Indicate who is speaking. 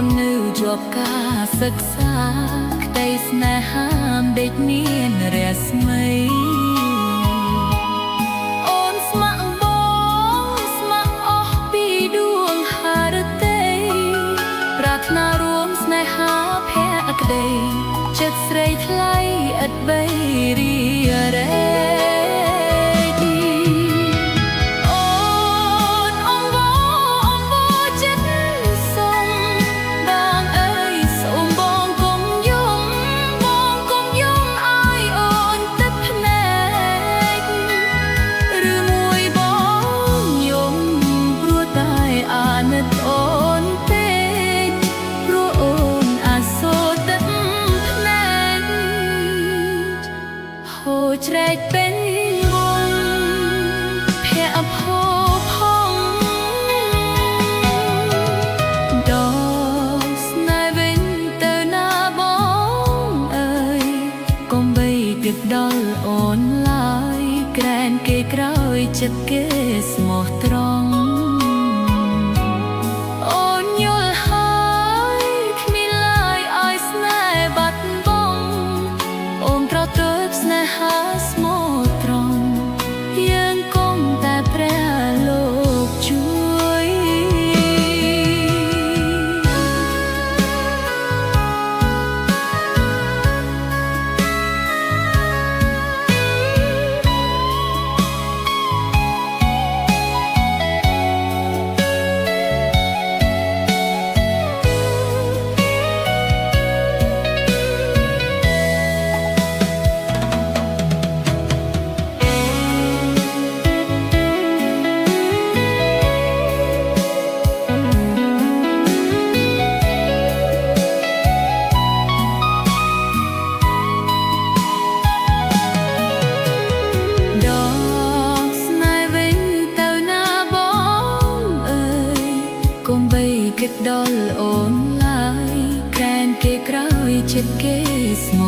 Speaker 1: ននៅជាប់ការសិក្សាក្តីស្នេហាដេកមានរស្មីអូនស្ម័គ្របងស្ម័គ្រអស់ពីដួងហារតីប្រាថ្នារួមស្នេហាភក្តីចិត្តស្រីថ្លៃឥតបីរីរេច្រែកពេញវងភ័ក្រភោផងដកស្នេហ៍វិញទៅណាបងអើយកុំបីគិតដល់អូនឡើយក្រែនគេក្រោយចិត្តគេស្មោះត្រង់អូនយល់ហើយគ្មានឡើយឲ្យស្នេហ៍បាត់បង់អូនប្រទល់ស្នេហាស្មោះត្រង់យើងកុំតែព្រះលោកជួយកុំបីគិតដល់អូនឡើយក្រែនគេក្រោយចិត្តគេស្មោះ